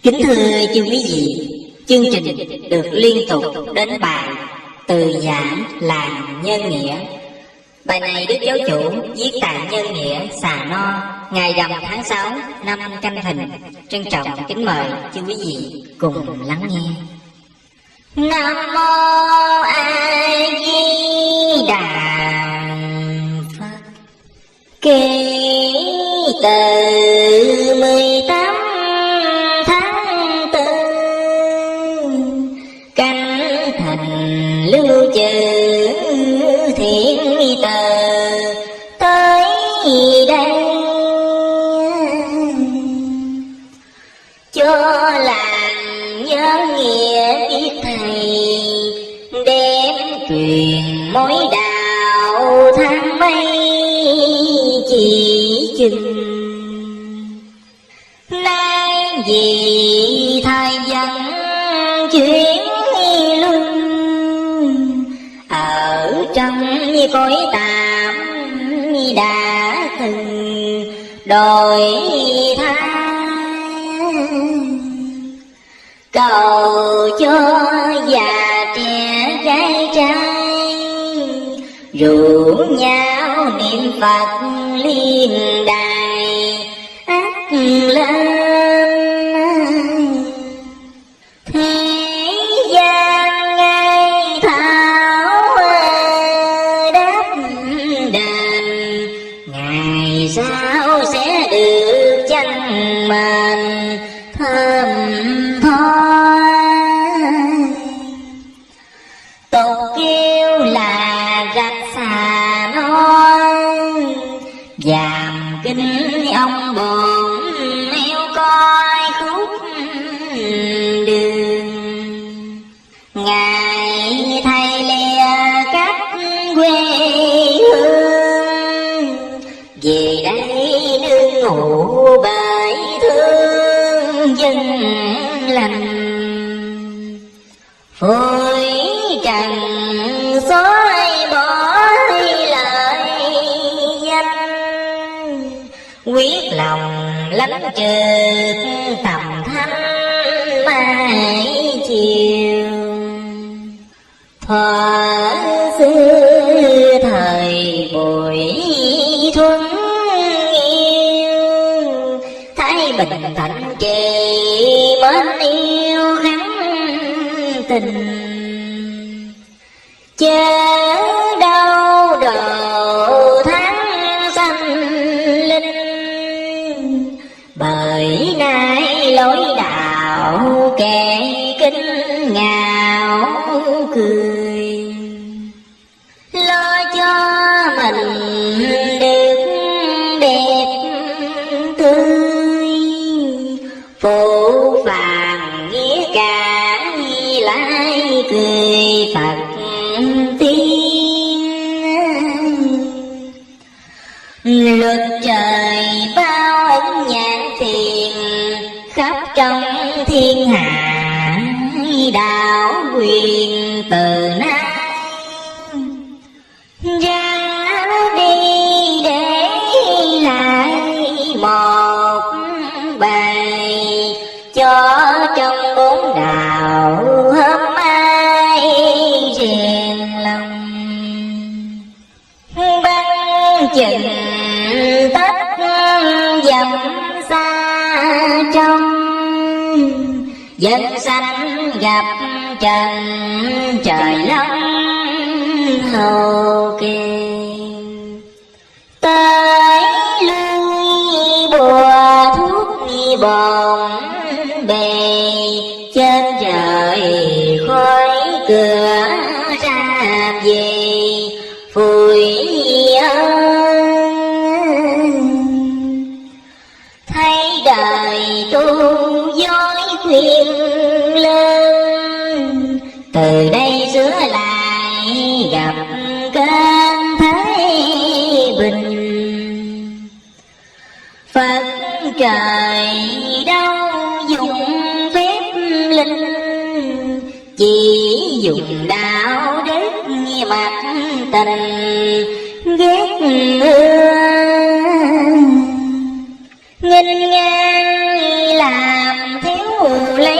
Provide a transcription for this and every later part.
Kính thưa chư quý vị, chương trình được liên tục đến bài Từ giảng làng Nhân Nghĩa. Bài này Đức Giáo Chủ viết tại Nhân Nghĩa, Xà No, ngày rằm tháng 6 năm Canh Thìn. Trân trọng kính mời chư quý vị cùng lắng nghe. Nam mô A Di Đà Phật. Kể từ 18 tháng 4 canh thành lưu trừ thiện từ tới đây, cho làng Nhơn nghĩa biết thầy đem truyền mối đạo tháng mấy chỉ chừng. Nay vì thời dân chuyển luân ở trong cõi tạm đã từng đổi thay, cầu cho già trẻ gái trai rủ nhau niệm Phật liên đài ác lên. Thế gian ngay thảo đáp đền, ngày sau sẽ được chăng mền thơm thôi. Tục kêu là rạch xà nói, dàm kinh ông bồn eo coi khúc đường. Ngài thầy lìa cách quê hương, về đây nương ngủ bởi thương dân lành. Phôi trần xói bỏ lời danh, quyết lòng lánh trực tầm thanh mai chiều. Thuở xưa thời bội thuần yêu, thái bình thạnh trì mến yêu khắn tình. Chớ đâu độ tháng sanh linh, bởi nay lối đạo kẻ kính ngạo cười. Lo cho mình được đẹp tươi, phụ vàng nghĩa cả lại cười Phật tiên. Luật trời bao ân nhãn tiền, khắp trong thiên hạ đạo quyền từ nay ra đi để lại một bài, cho trong bốn đạo hôm ai rèn lòng. Băng chừng tất dầm xa trong, dân sanh gặp trần trời long hầu kề. Tới lui bùa thuốc bồn bề, trên trời khói cửa ra về phủi thấy đời tu dối khuyên lên. Từ đây sửa lại gặp cơn thái bình, Phật trời đâu dùng phép linh, chỉ dùng đạo đức mặt tình ghét ưa. Nghênh ngang làm thiếu lấy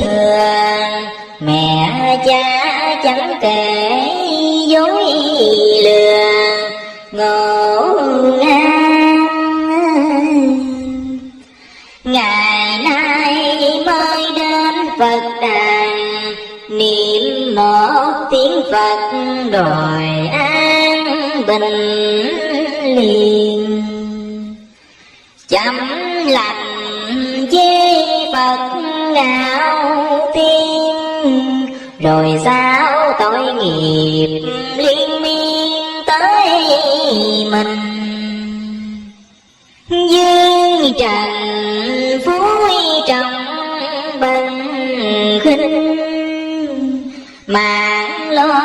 thường, mẹ cha chẳng kể dối lừa ngộ ngang. Ngày nay mới đến Phật đàn, niệm một tiếng Phật đòi an bình liền. Chấm lành chê Phật ngạo tiên, rồi sao tội nghiệp liên miên tới mình. Dương trần phúi trọng bằng khinh, mạng lo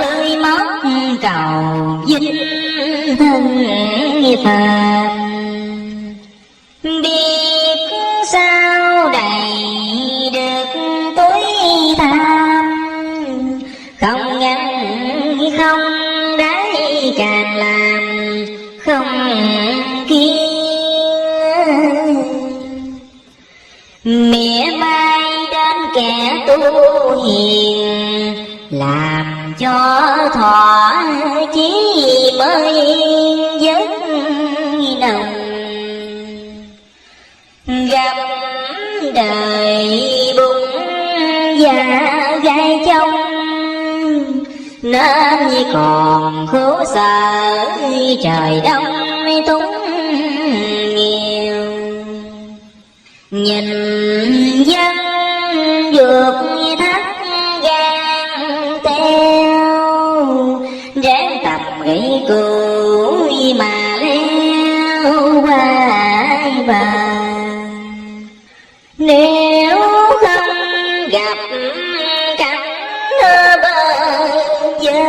đôi mất cầu vinh thân Phật. Biết sao đầy được tối tham, không ngăn không đáy càng làm không kiên. Mỉa mai đến kẻ tu hiền, làm cho thọ chí mới giấc nồng. Gặp đời bụng dạ gai trong, nên còn khổ sở trời đông túng nghèo. Nhìn dân vượt thắt gan teo, ráng tập gãy cừu mà leo qua bờ. Nếu không gặp cảnh bơ vơ,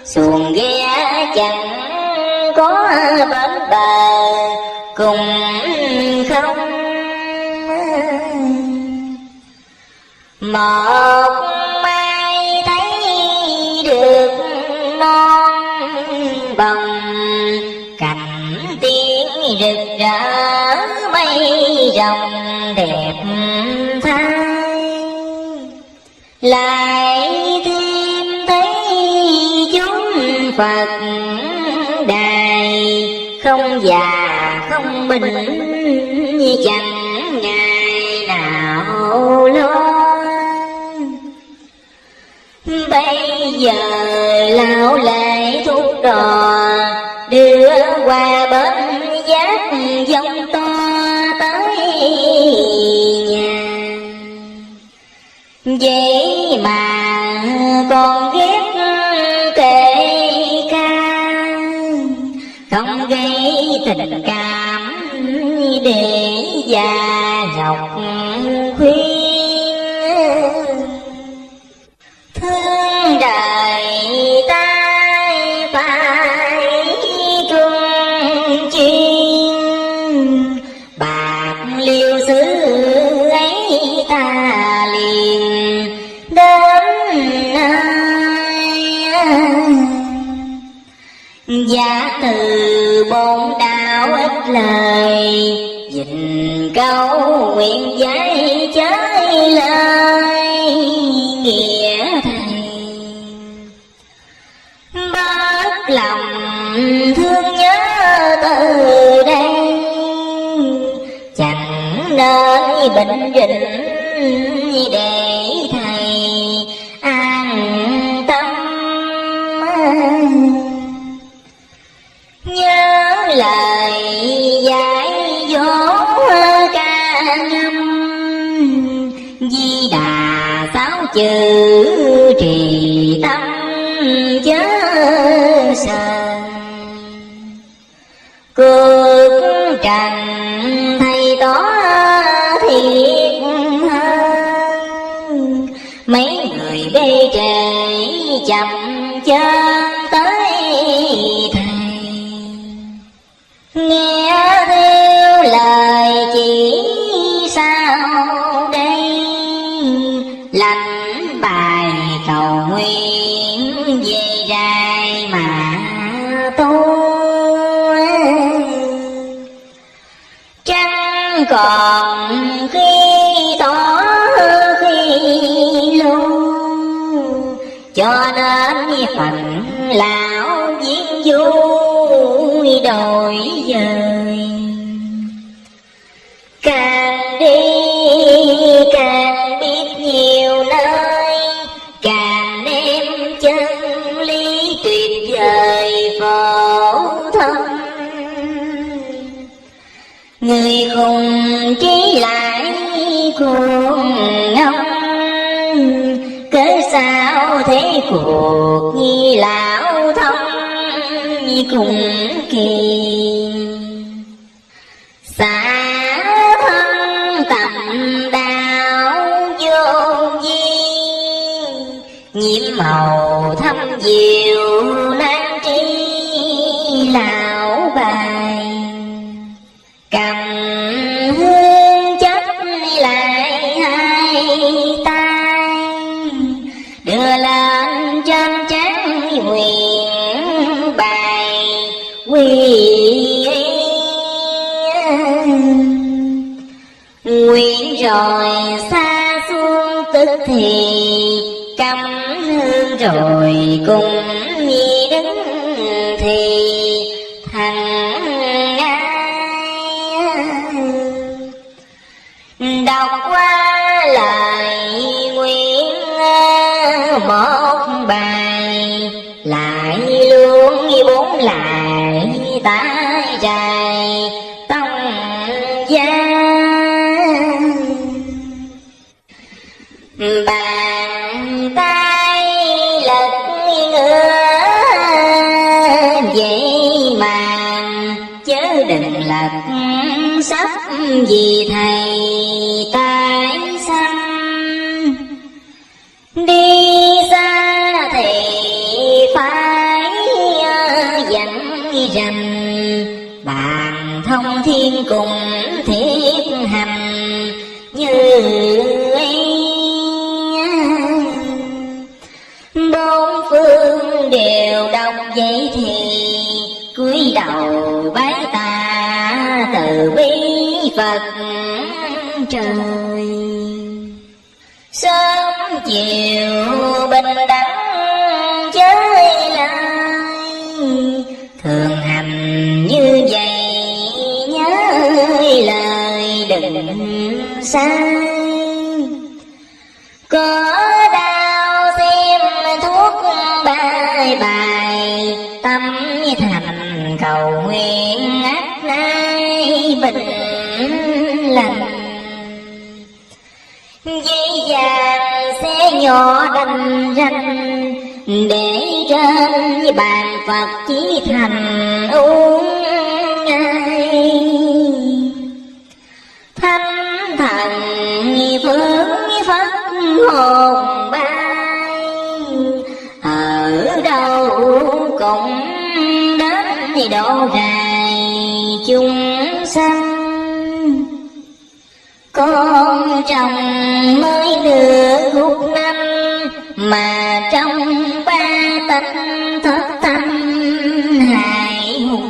xuồng ghe chẳng có bến bờ cùng không. Một mai thấy được non bồng, cảnh tiếng rực rỡ mây rồng đẹp thay. Lại thêm thấy chúng Phật đài, không già không bệnh chẳng ngày nào lo. Bây giờ lão lại thuốc đò, đưa qua bến giác dòng to tới nhà. Vậy mà còn ghét kể ca, không gây tình cảm để già nhọc khuyên. Thương đời ta phải trung chuyên, bạc liêu xứ ấy ta liền đến nơi. Giả từ bổn đạo ít lời, dình câu nguyện giải chơi lời nghĩa thầy. Bớt lòng thương nhớ từ đây, chẳng nơi bệnh rịnh để thầy an tâm. Nhớ lời dạy dỗ ca ngâm, Di Đà sáu chữ trì tâm chớ sờn. Cuộc trần thầy tỏ thiệt hơn, mấy người bê trễ chậm chân tới thầy. Nghe theo lời chỉ sao đây, lãnh bài cầu nguyện về dài mà tu. Trăng cỏ còn khi tỏ khi lưu, cho nên phần lão diễn du đổi dời. Càng đi càng biết nhiều nơi, càng đem chân lý tuyệt vời phổ thông. Người khùng trí lại khùng ngông, cớ sao thế cuộc nhi lão thông cùng kỳ. Xả thân tầm đạo vô vi, nhiễm màu thâm diệu nan tri lão bài. Cầm hương chấp lại hai tay, đưa lên trên trán nguyện bài quy. Nguyện rồi xa xuống tức thì, cắm hương rồi cùng nhi đứng thì thằng đọc qua lời nguyện một bài, lại luôn bốn lại tái dài tông gia. Bàn tay lật ngửa vậy mà chớ đừng lật sắp, vì thầy tái sanh. Đi xa thì phải dặn rành, bàn thông thiên cùng thiết hành như bốn phương đều đọc vậy thì cúi đầu bái tạ từ bi Phật trời. Sớm chiều bình đẳng chơi lại, thường hành như vậy nhớ lời đừng sai. Có đau xem thuốc bài bài, tâm thành cầu nguyện ngát nay bình lành. Dây vàng xe nhỏ đành ranh, để trên bàn Phật chỉ thành uống ngay. Thánh thần phước Phật hồn bay, ở đâu cũng đến độ rài chúng sanh. Con trồng mới được một năm, mà trong ba tánh thất thanh hại hùng.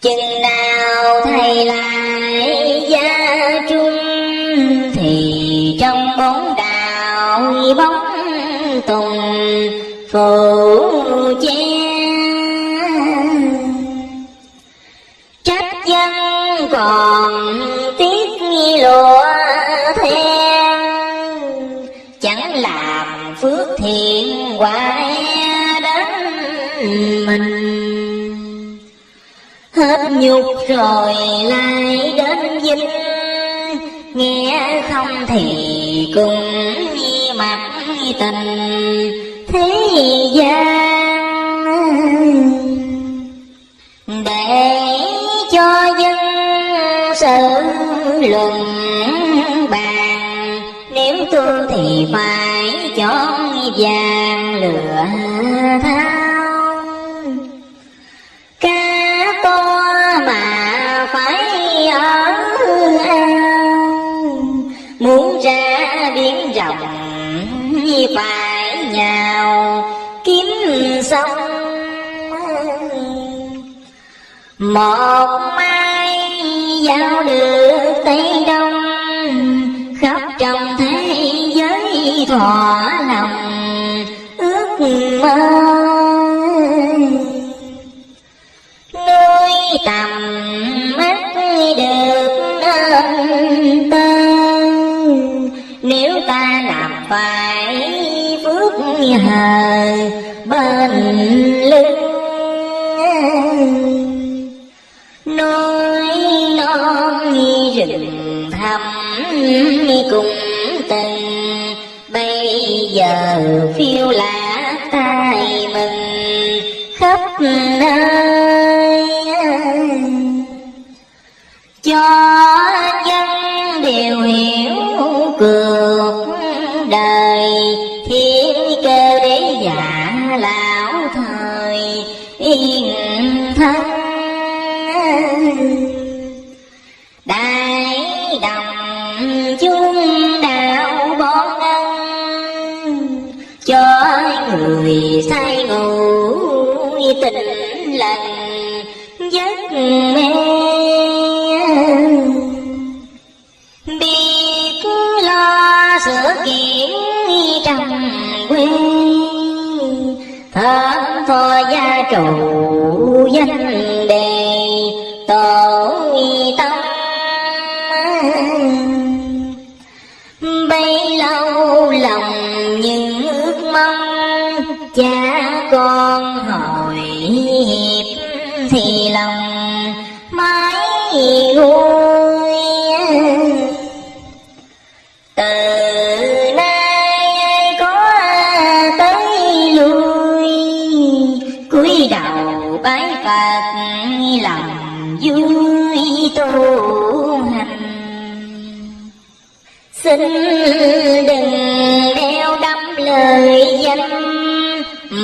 Chừng nào thầy lại gia trung, thì trong bóng đạo bóng tùng phủ che. Trách dân còn tiếc lụa thêm, chẳng làm phước thiện hoài đến mình. Hết nhục rồi lại đến vinh, nghe không thì cùng mặt tình thế gian. Để cho dân sự luận bàn, nếu tu thì phải chọn vàng lựa thao. Cá to mà phải ở ao, muốn ra biển rộng phải nhào kiếm sông. Một mai giao được Tây Đông, khắp trong thế giới thỏa lòng ước mơ. Nuôi tầm mắt được ân tơ, nếu ta làm phải phước hờ bên lưng. Núi non rừng thẳm cùng tình, bây giờ phiêu lạ tai mừng khắp nơi. Cho dân đều hiểu cuộc đời, thiên cơ để già lão thời yên thân. Đại đồng chung đạo bon ân, cho người say ngủ tình lành giấc mê. Biết lo sửa kiện trong quê, thơm tho gia trụ danh đề tổ tâm. Bấy lâu lòng những ước mong, cha con hồi hiệp thì lòng mãi nguôi. Từ nay có tới lui, cúi đầu bái Phật lòng vui tu hành. Xin đừng đeo đắm lời danh,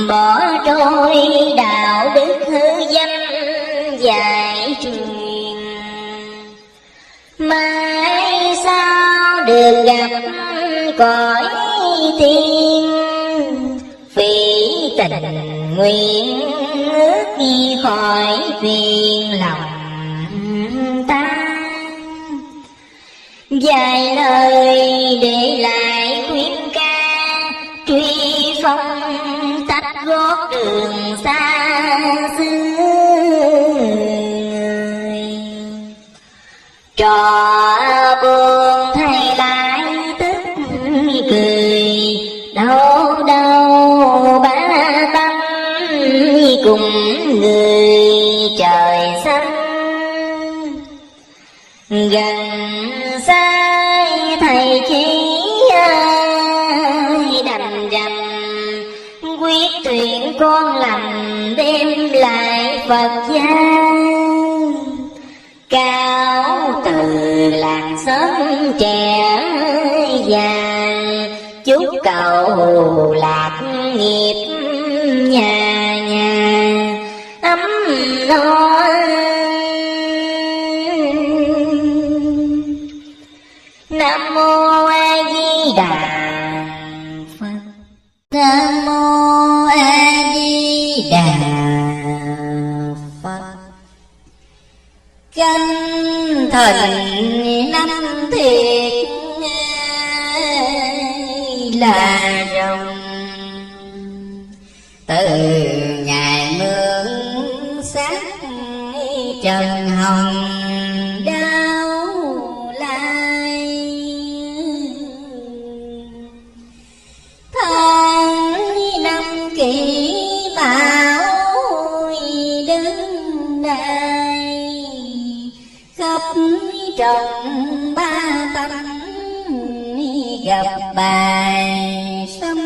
bỏ trôi đạo đức hư danh dạy truyền. Mai sao được gặp cõi thiên, phí tình nguyện ước khỏi phiền lòng ta. Vài lời để lại khuyên ca, truy phong tách gót đường xa xưa. Trò buồn thay lại tức cười, đâu đâu bá tâm cùng người trời xanh. Gần xa thầy chỉ đành rành, quyết tuyển con lành đem lại Phật gia. Cáo từ làng xóm trẻ vàng, chúc cậu lạc nghiệp nhà nhà ấm no. Nam mô A Di Đà Phật. Nam mô A Di Đà Phật. Canh Thìn năm thiệt là rồng, từ ngày mương sát trần hồng đau lai. Tháng năm kỷ mão đứng đây, khắp trồng ba tánh gặp bài sấm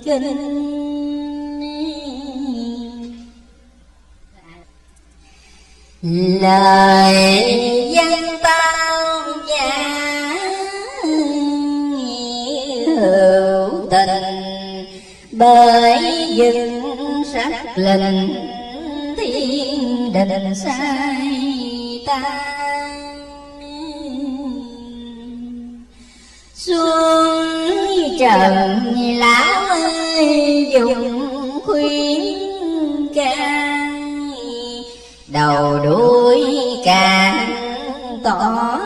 kinh. Lời dân tao giả hữu tình, bởi dừng sắc lệnh thiên đình sai ta. Xuống trần lão ơi dùng khuyên ca, đầu đuôi càng tỏ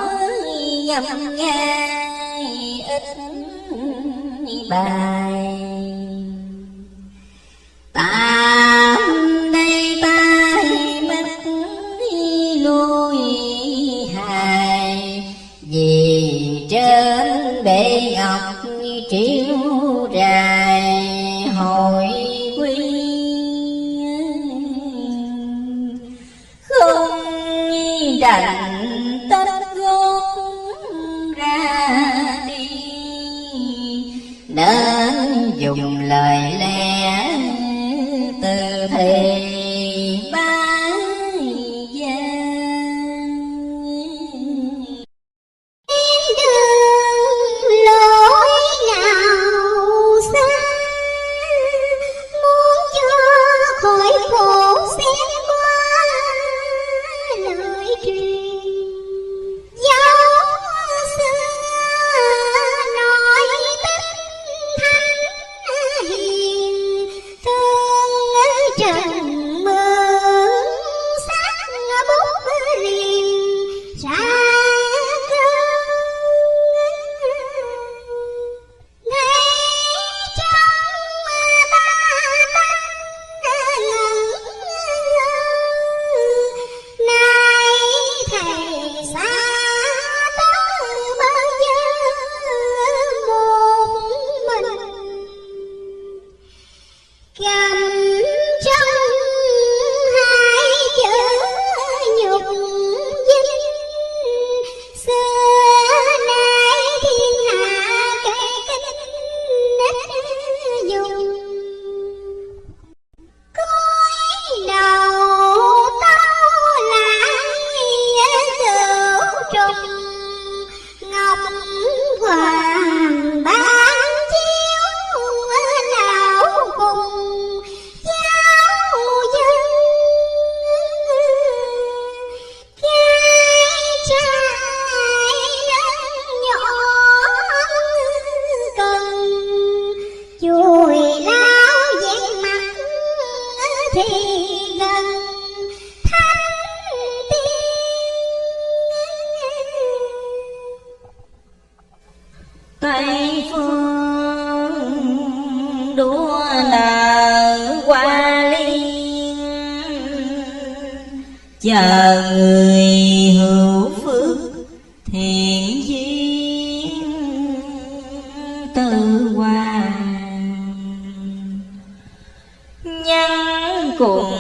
ngâm nga ít bài. Tạm đây tai mắt lui hài, vì trên bể ngọc triêu rài hội quy. Không đành tất gót ra đi, nên dùng lời lẽ từ thầy bá gia. Em đường lối nào xa, muốn cho khỏi khổ xét qua lời truyền. Dẫu xưa nói tích thánh hiền, thương trần mừng sắc bút liền ra cơn. Ngay trong ba tánh ngẩn ngơ, nay thầy xa tới bao giờ một mình. Cầm trong hai chữ nhục dinh, xưa nay thiên hạ kể kính ít dùng. Cúi đầu tâu lại rượu trùng, ngọc hoàng ban chiếu lão cùng giáo dân. Cái trai lớn nhỏ cần chùi lao vẹn mặt thì gần thanh tiên. Tây phương đua nở hoa liên, chờ người hữu phước thiện duyên từ hoa. Nhân cùng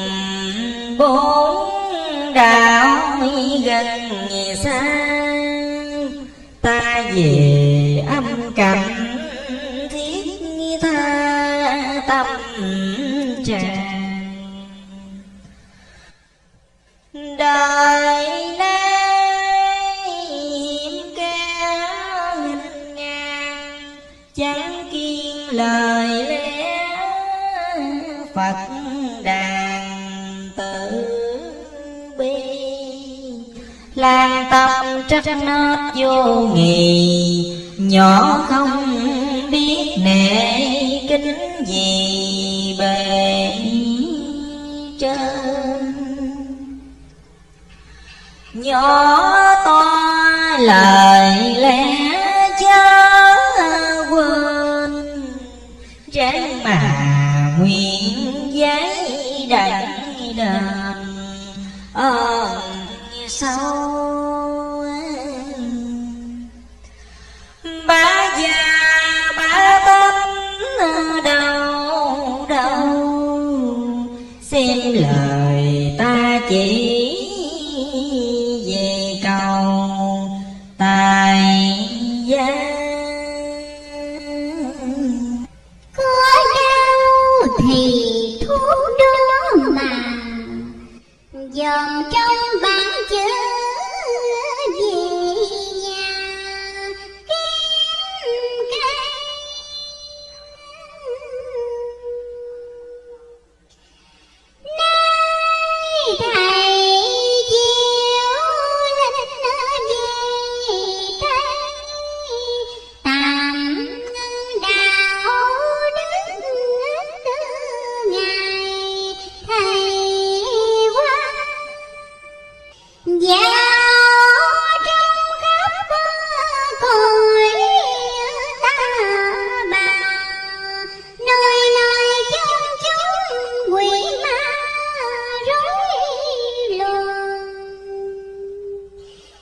bốn đạo gần xa, ta về âm cảnh thiết tha tâm tràng. Đời nay ca nghênh ngang, chẳng kiên lời lẽ Phật đàn tử bi. Lan tâm trắc nết vô nghị, nhỏ không biết nể kính gì bề trên. Nhỏ to lời lẽ chớ quên, ráng mà nguyện giấy đảnh đền sâu. Bá già bá tánh đâu đâu, xem lời ta chỉ về cầu tài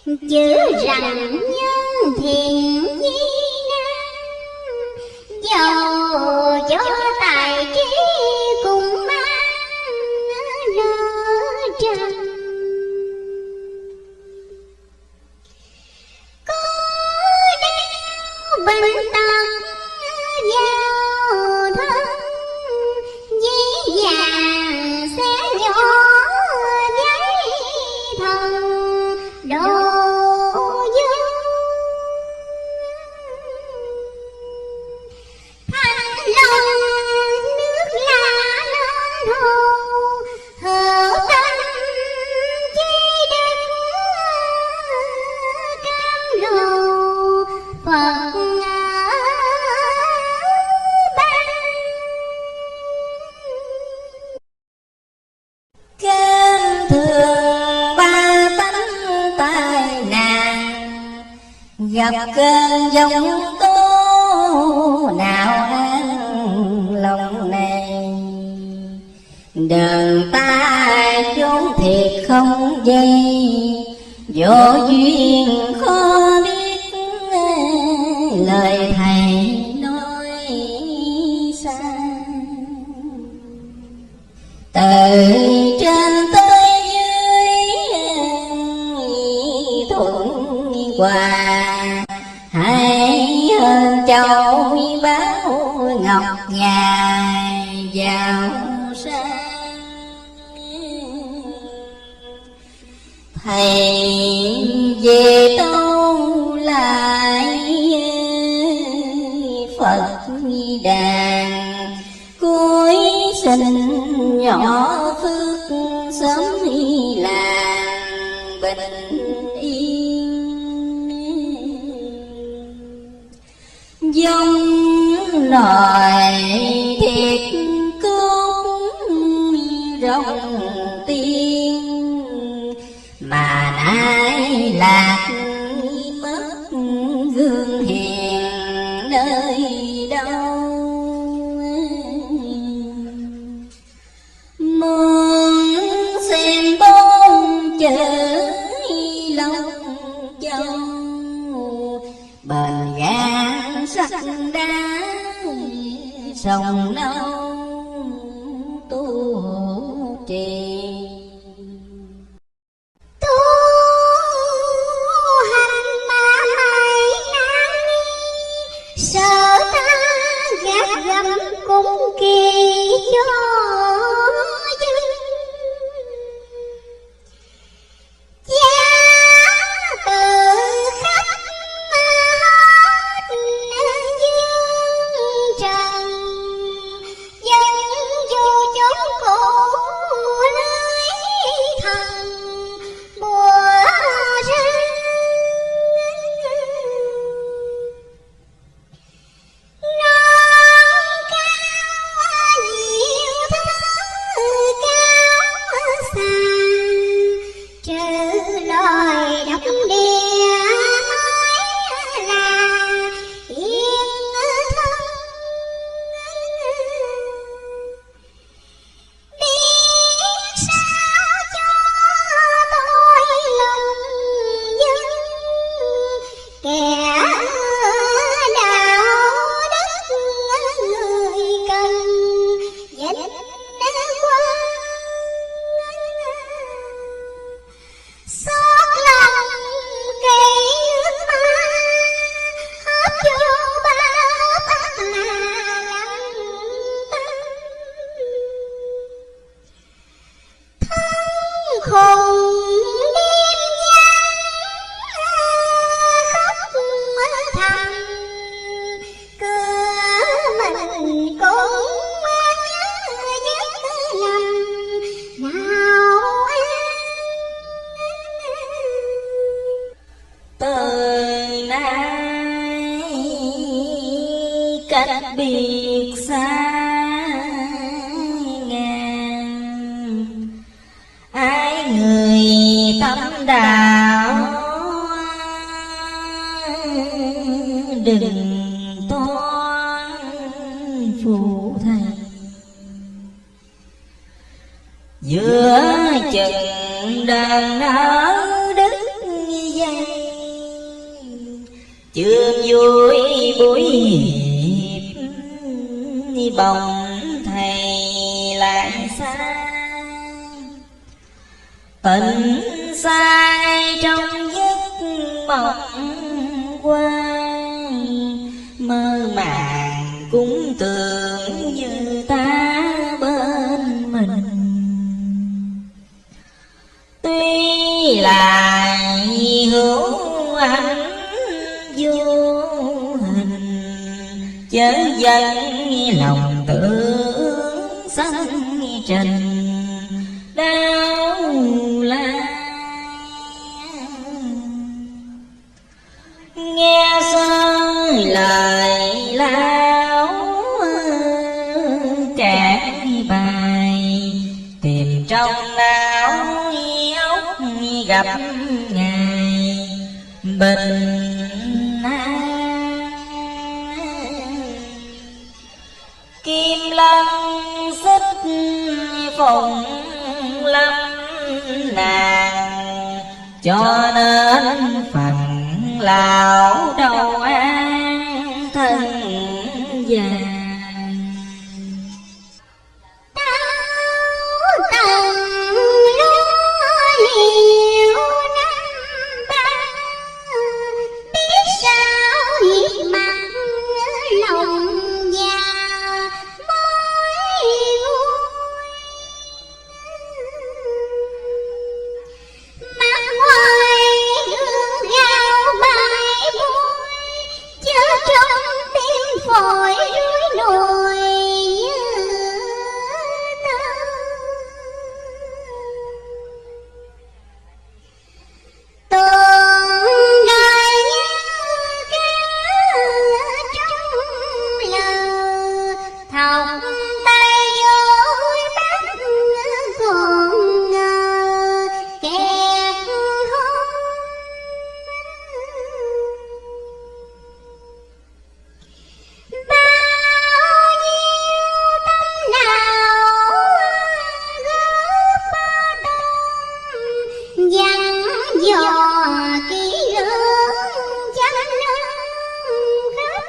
chữ rằng nhân thiện chi năng, giàu cho tài trí cùng mang nở trần. Có đeo bệnh tật vào thân, dễ dàng sẽ nhỏ giấy thần đồ dương. Thành lòng nước lạ nên hồ, hữu tâm chi đức cam lộ Phật ban. Kênh thường ba tánh tai nạn, gặp cơn giông tố nào an lòng này. Đời ta chốn thiệt không dây, vô duyên khó biết lời thầy nói xa. Từ trên tới dưới thuận hòa, hãy hơn châu báo ngọc ngài giàu sang. Thầy về tâu lại Phật đàn, cuối sinh nhỏ phước sớm làng bình yên. Dòng nòi thiệt cốt rồng tiên, mà nay lạc mất gương hiền nơi đâu. Muốn xem bốn chữ lòng châu, bền gan sắc đá sông nâu tu trì. Tu hành mà mày nan ni, sợ ta gạt gẫm cung kỳ cho dư. Giá từ khắp hết dương trần, dân vô chốn khổ lưới thần bùa rơi. Non cao nhiều thứ cao xa, trừ loài độc địa mới là yên thân. Biết sao cho tôi lòng dân, kẻ đạo đức người cần dành qua. Xót lòng cây nước ma, hấp vô ba tắc là lặng tâm. Thân khùng đêm nhắn khóc thầm, cửa mình cũng giấc nằm nào Từ nay cách biệt xa ngàn, ai người tâm đạo đừng toan phụ thầy. Giữa chừng đàn nở đức dây, chương vui buổi hiệp, bồng thầy lại xa. Tỉnh sai trong giấc mộng qua, mơ màng cũng tưởng như ta bên mình. Tuy là hữu ảnh vô hình, chớ dân lòng tưởng sanh trình đau la. Nghe soi lời lão cạn bài, tìm trong não óc gặp ngày bình an. Kim lân xích phụng lâm nàng, cho nên phần lão đầu an thân vàng. Tao từng lo liệu năm ba, biết sao hiệp mặt lòng già mới vui. Mặt ngoài gương gạo bài vui, chớ trong tim phổi rối nổi như tơ. Tường đời như cá trong lờ, thọc tay vô bắt còn ngờ kẹt hôn. Bao nhiêu tâm nào góp đông, dặn dò kỹ lưỡng chánh lương khắp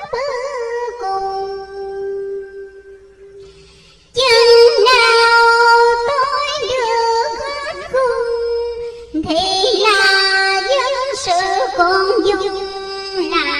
cùng. Chừng nào tôi được hết khung, thì là dân sự còn dùng là